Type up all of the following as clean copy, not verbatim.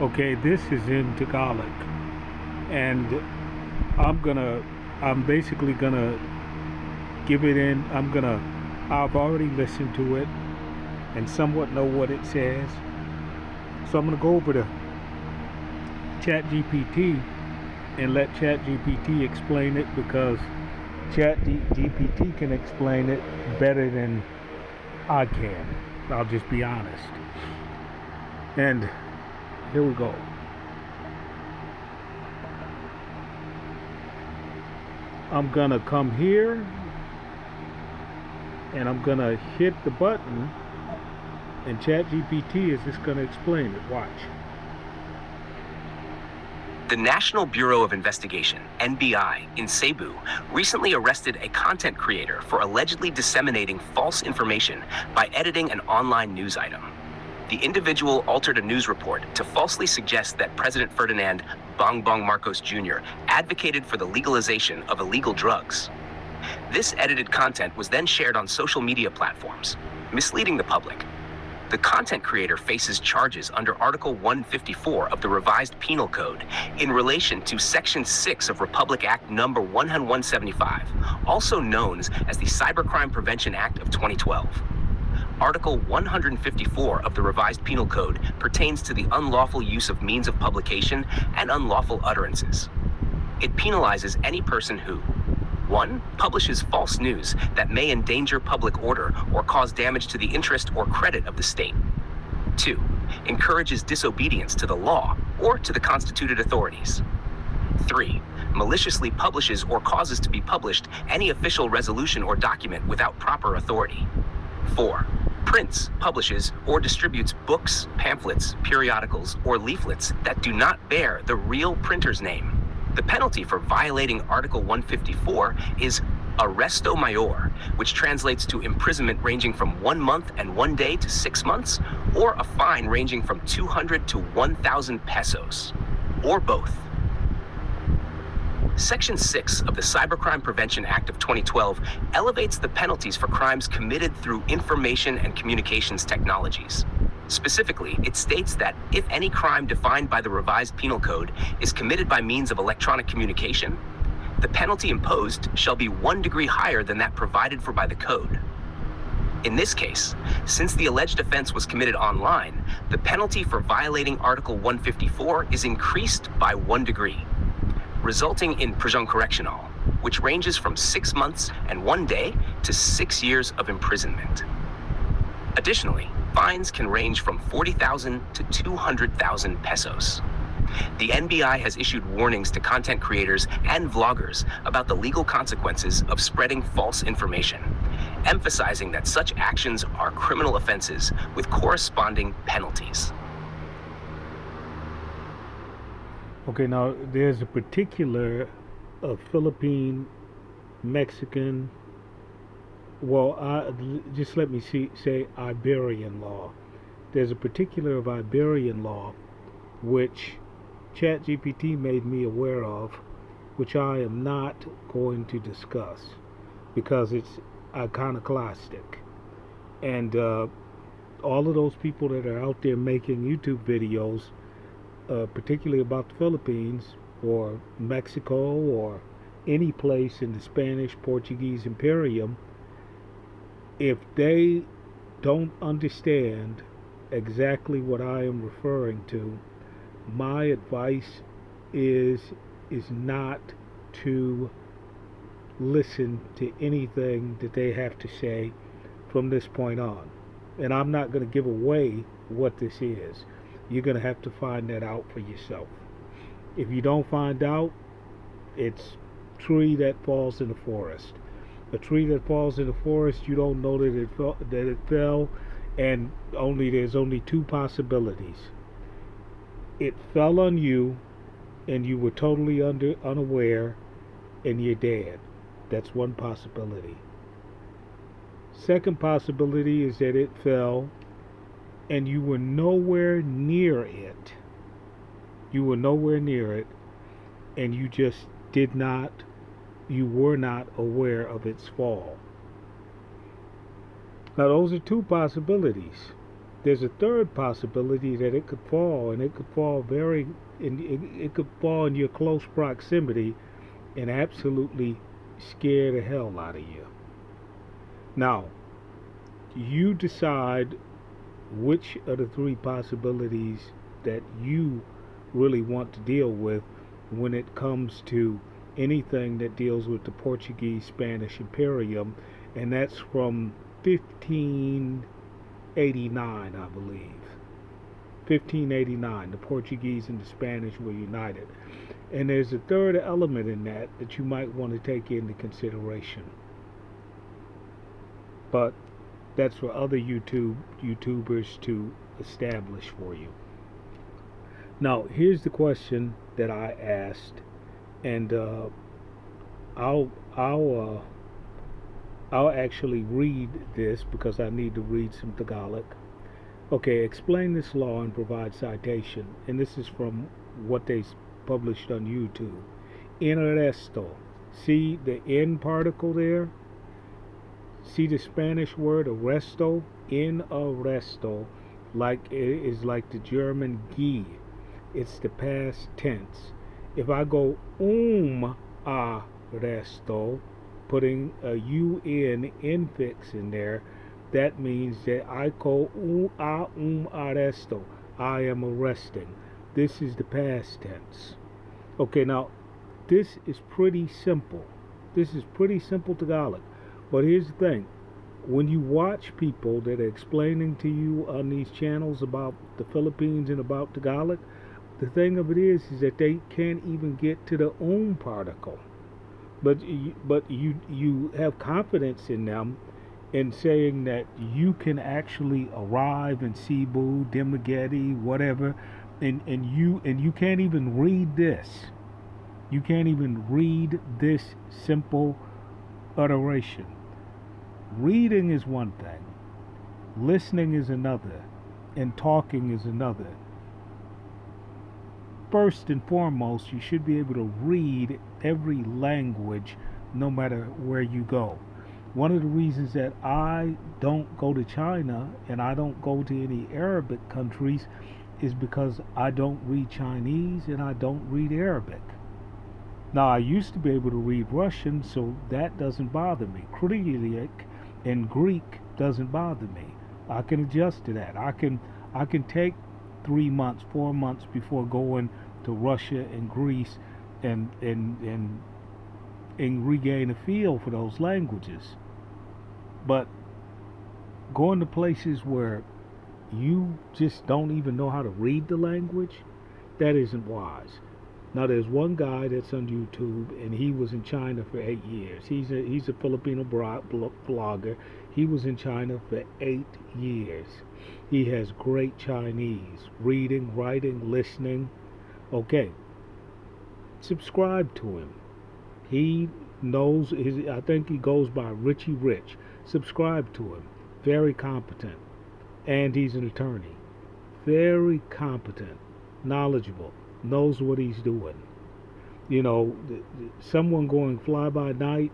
Okay, this is in Tagalog, and I'm basically gonna give it in. I've already listened to it and somewhat know what it says. So I'm gonna go over to ChatGPT and let ChatGPT explain it because ChatGPT can explain it better than I can. I'll just be honest. And here we go. I'm gonna come here and I'm gonna hit the button, and ChatGPT is just gonna explain it. Watch. The National Bureau of Investigation, NBI, in Cebu recently arrested a content creator for allegedly disseminating false information by editing an online news item. The individual altered a news report to falsely suggest that President Ferdinand Bongbong Marcos Jr. advocated for the legalization of illegal drugs. This edited content was then shared on social media platforms, misleading the public. The content creator faces charges under Article 154 of the Revised Penal Code in relation to Section 6 of Republic Act No. 175, also known as the Cybercrime Prevention Act of 2012. Article 154 of the Revised Penal Code pertains to the unlawful use of means of publication and unlawful utterances. It penalizes any person who 1. Publishes false news that may endanger public order or cause damage to the interest or credit of the state. 2. Encourages disobedience to the law or to the constituted authorities. 3. Maliciously publishes or causes to be published any official resolution or document without proper authority. 4. Prints, publishes, or distributes books, pamphlets, periodicals, or leaflets that do not bear the real printer's name. The penalty for violating Article 154 is arresto mayor, which translates to imprisonment ranging from 1 month and 1 day to 6 months, or a fine ranging from 200 to 1,000 pesos, or both. Section 6 of the Cybercrime Prevention Act of 2012 elevates the penalties for crimes committed through information and communications technologies. Specifically, it states that if any crime defined by the Revised Penal Code is committed by means of electronic communication, the penalty imposed shall be 1 degree higher than that provided for by the code. In this case, since the alleged offense was committed online, the penalty for violating Article 154 is increased by 1 degree, resulting in prison correctional, which ranges from 6 months and 1 day to 6 years of imprisonment. Additionally, fines can range from 40,000 to 200,000 pesos. The NBI has issued warnings to content creators and vloggers about the legal consequences of spreading false information, emphasizing that such actions are criminal offenses with corresponding penalties. Okay, now there's a particular Philippine, Mexican, just let me say Iberian law. There's a particular of Iberian law which ChatGPT made me aware of, which I am not going to discuss because it's iconoclastic. And all of those people that are out there making YouTube videos, particularly about the Philippines or Mexico or any place in the Spanish, Portuguese Imperium, if they don't understand exactly what I am referring to, my advice is not to listen to anything that they have to say from this point on. And I'm not going to give away what this is. You're going to have to find that out for yourself. If you don't find out, it's a tree that falls in the forest. A tree that falls in the forest, you don't know that it fell, and there's only 2 possibilities. It fell on you, and you were totally unaware, and you're dead. That's one possibility. Second possibility is that it fell, and you were nowhere near it. You were nowhere near it, and you just you were not aware of its fall. Now, those are 2 possibilities. There's a third possibility that it could fall, and it could fall it could fall in your close proximity and absolutely scare the hell out of you. Now, you decide which of the three possibilities that you really want to deal with when it comes to anything that deals with the Portuguese Spanish Imperium, and that's from 1589, I believe. 1589, the Portuguese and the Spanish were united. And there's a third element in that that you might want to take into consideration. But that's for other YouTubers to establish for you. Now, here's the question that I asked, and I'll actually read this because I need to read some Tagalog. Okay, explain this law and provide citation. And this is from what they published on YouTube. In arresto. See the N particle there? See the Spanish word arresto? In arresto. Like it is like the German "geh." It's the past tense. If I go arresto, putting a UN infix in there, that means that I go arresto. I am arresting. This is the past tense. Okay, now this is pretty simple. This is pretty simple Tagalog. But here's the thing. When you watch people that are explaining to you on these channels about the Philippines and about Tagalog, the thing of it is that they can't even get to the particle. But you have confidence in them in saying that you can actually arrive in Cebu, Dumaguete, whatever, and you can't even read this. You can't even read this simple utteration. Reading is one thing, listening is another, and talking is another. First and foremost, you should be able to read every language no matter where you go. One of the reasons that I don't go to China and I don't go to any Arabic countries is because I don't read Chinese and I don't read Arabic. Now, I used to be able to read Russian, so that doesn't bother me. Cyrillic and Greek doesn't bother me. I can adjust to that. I can take 3 months, 4 months before going to Russia and Greece and regain a feel for those languages. But going to places where you just don't even know how to read the language, that isn't wise. Now, there's one guy that's on YouTube, and he was in China for 8 years. He's a Filipino vlogger. He was in China for 8 years. He has great Chinese, reading, writing, listening. Okay, subscribe to him. He knows I think he goes by Richie Rich. Subscribe to him. Very competent. And he's an attorney. Very competent, knowledgeable, knows what he's doing. You know, someone going fly by night,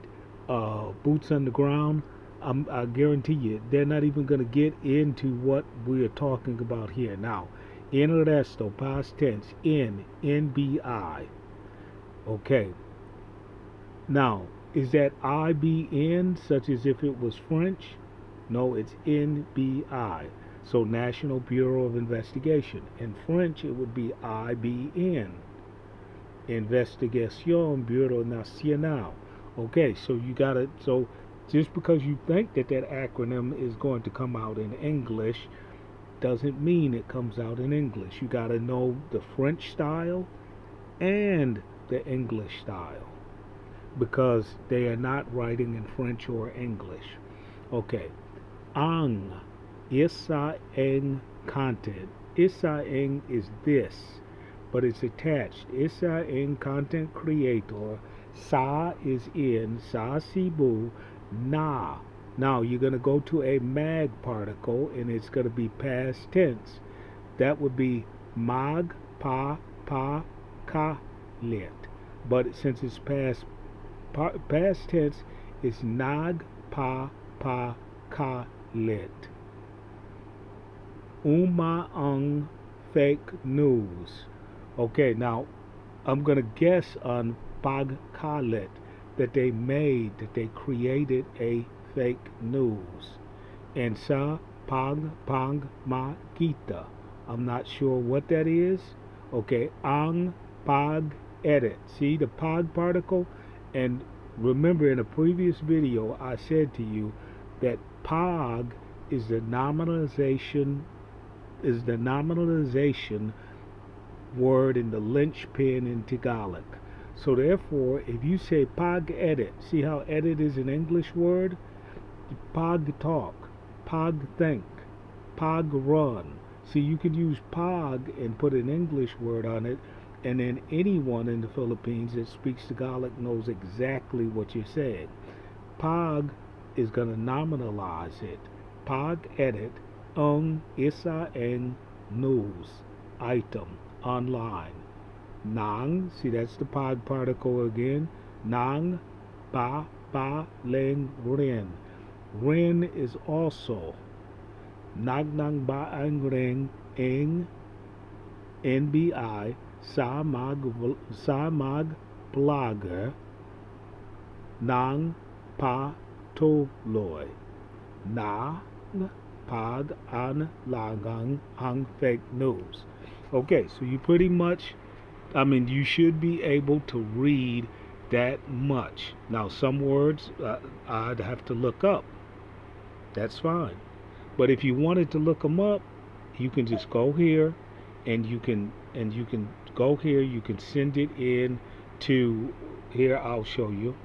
boots on the ground, I guarantee you, they're not even going to get into what we're talking about here now. In arresto, past tense, NBI. Okay. Now, is that IBN, such as if it was French? No, it's NBI. So, National Bureau of Investigation. In French, it would be IBN. Investigation Bureau National. Okay, so you got it. So, just because you think that acronym is going to come out in English doesn't mean it comes out in English. You got to know the French style and the English style, because they are not writing in French or English. Okay. Ang. Isa ang content. Isa ang is this, but it's attached. Isa ang content creator. Sa is in. Sa Cebu. Na. Now you're going to go to a mag particle, and it's going to be past tense. That would be mag pa ka lit. But since it's past tense, it's nag pa ka lit. Umaang fake news. Okay, now I'm gonna guess on pagkalit that they created a fake news. And sa pang makita. I'm not sure what that is. Okay, ang pag edit. See the pag particle? And remember in a previous video I said to you that pag is the nominalization word in the linchpin in Tagalog. So therefore, if you say pag edit, see how edit is an English word? Pag talk, pag think, pag run. See, you could use pag and put an English word on it, and then anyone in the Philippines that speaks Tagalog knows exactly what you're saying. Pag is going to nominalize it. Pag edit ang isa ang news item online. Nang, see that's the pag particle again. Nang pa leng rin. Rin is also nagnang ba ang ring ing NBI sa mag vlogger ng patuloy na pag-anlagang ang fake news. Okay, so you pretty much, you should be able to read that much. Now, some words I'd have to look up. That's fine. But if you wanted to look them up, you can just go here, and you can go here. You can send it in to here. I'll show you.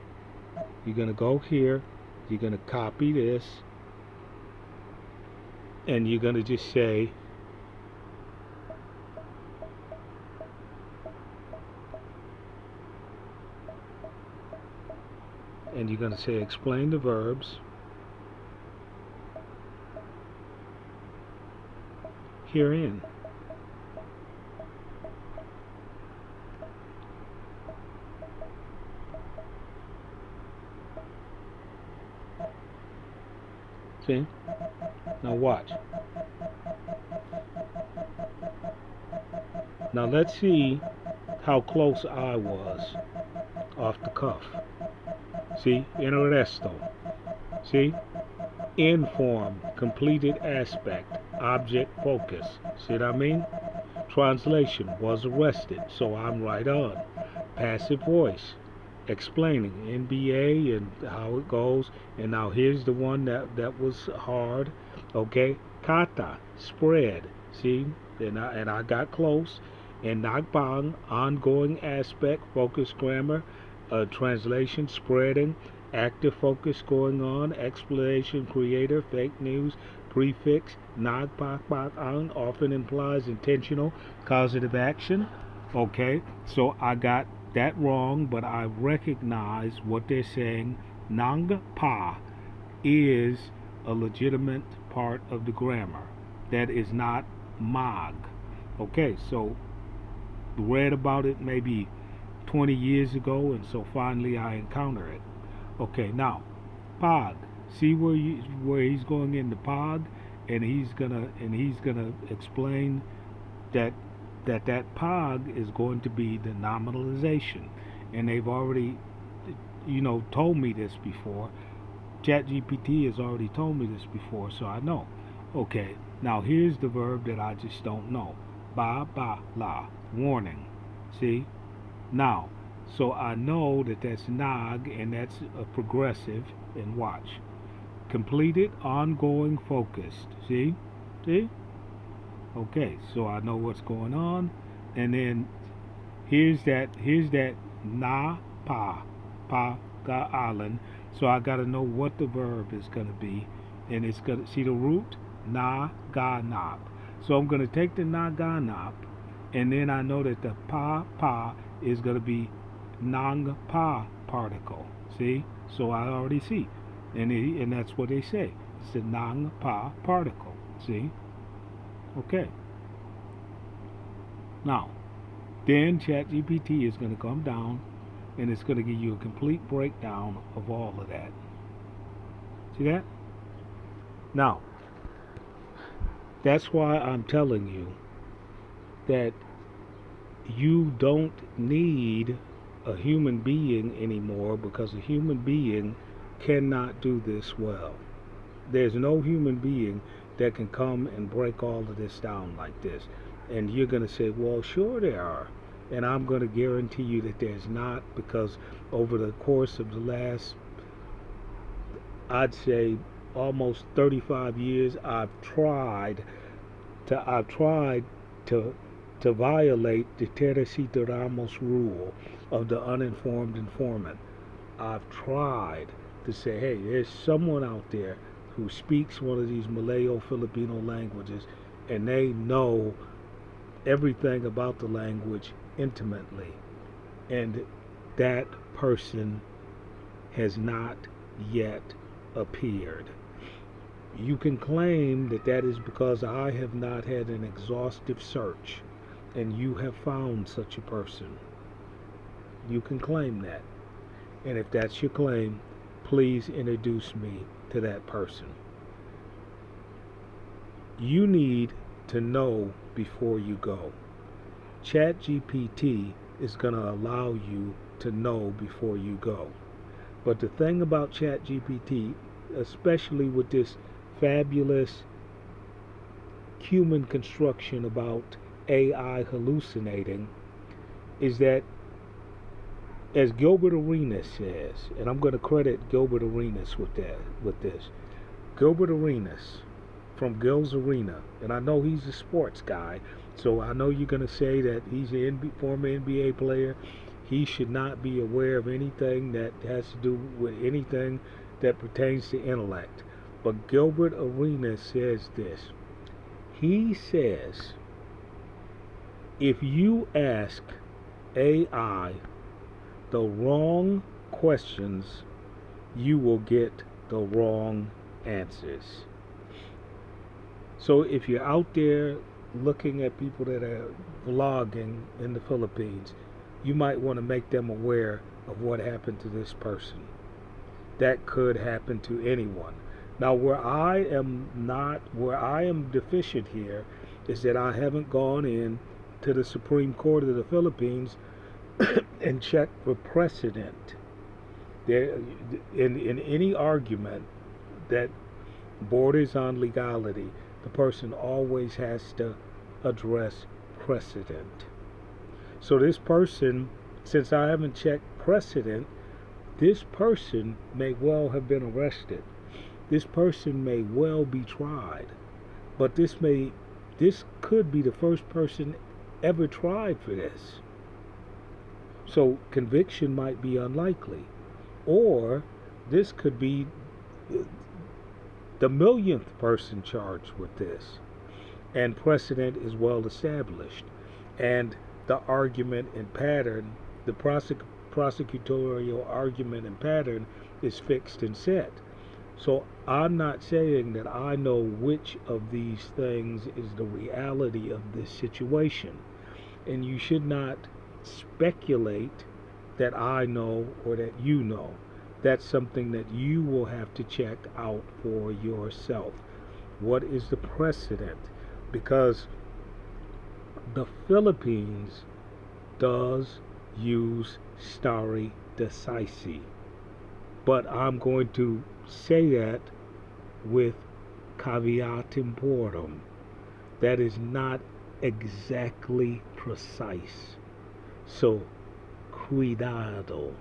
You're gonna go here. You're gonna copy this, and you're gonna just say explain the verbs. Herein. See? Now watch. Now let's see how close I was off the cuff. See? In resto. See? In form, completed aspect, object focus. See what I mean? Translation, was arrested, so I'm right on. Passive voice, explaining NBA and how it goes. And now here's the one that was hard. Okay, kata, spread. See, and I got close. And nagbang, ongoing aspect, focus grammar, translation, spreading, active focus going on, explanation, creator, fake news, prefix, nagpakpakang often implies intentional causative action. Okay, so I got that wrong, but I recognize what they're saying. Nang pa is a legitimate part of the grammar. That is not mag. Okay, so read about it maybe 20 years ago, and so finally I encounter it. Okay, now pag. See where he's going into pag, and he's gonna explain that pag is going to be the nominalization, and they've already told me this before. ChatGPT has already told me this before, so I know. Okay, now here's the verb that I just don't know. Ba la, warning. See? Now, so I know that that's nag, and that's a progressive, and watch. Completed, ongoing, focused. See? See? Okay, so I know what's going on. And then here's that na pa ga island. So I gotta know what the verb is gonna be. And it's gonna see the root na ga nap. So I'm gonna take the na ga nap, and then I know that the pa is gonna be nang pa particle. See? So I already see. And that's what they say. It's the nang pa particle. See? Okay. Now, then ChatGPT is going to come down, and it's going to give you a complete breakdown of all of that. See that? Now, That's why I'm telling you that you don't need a human being anymore, because a human being cannot do this well. There's no human being that can come and break all of this down like this. And you're going to say, well, sure there are. And I'm going to guarantee you that there's not, because over the course of the last, I'd say, almost 35 years, I've tried to to violate the Teresita Ramos rule of the uninformed informant. I've tried to say, hey, there's someone out there who speaks one of these Malayo-Filipino languages, and they know everything about the language intimately. And that person has not yet appeared. You can claim that that is because I have not had an exhaustive search and you have found such a person. You can claim that. And if that's your claim, please introduce me to that person. You need to know before you go. ChatGPT is going to allow you to know before you go. But the thing about ChatGPT, especially with this fabulous human construction about AI hallucinating, is that, as Gilbert Arenas says, and I'm going to credit Gilbert Arenas with this. Gilbert Arenas from Gil's Arena, and I know he's a sports guy, so I know you're going to say that he's a former NBA player. He should not be aware of anything that has to do with anything that pertains to intellect. But Gilbert Arenas says this. He says, if you ask AI the wrong questions, you will get the wrong answers. So if you're out there looking at people that are vlogging in the Philippines, you might want to make them aware of what happened to this person. That could happen to anyone. Now, where I am deficient here is that I haven't gone in to the Supreme Court of the Philippines and checked for precedent. There, in any argument that borders on legality, the person always has to address precedent. So this person, since I haven't checked precedent, this person may well have been arrested. This person may well be tried. But this could be the first person ever tried for this. So conviction might be unlikely. Or this could be the millionth person charged with this. And precedent is well established. And the argument and pattern, the prosecutorial argument and pattern is fixed and set. So I'm not saying that I know which of these things is the reality of this situation. And you should not speculate that I know or that you know. That's something that you will have to check out for yourself. What is the precedent? Because the Philippines does use stare decisis. But I'm going to say that with caveat emptorum. That is not exactly precise. So, cuidado.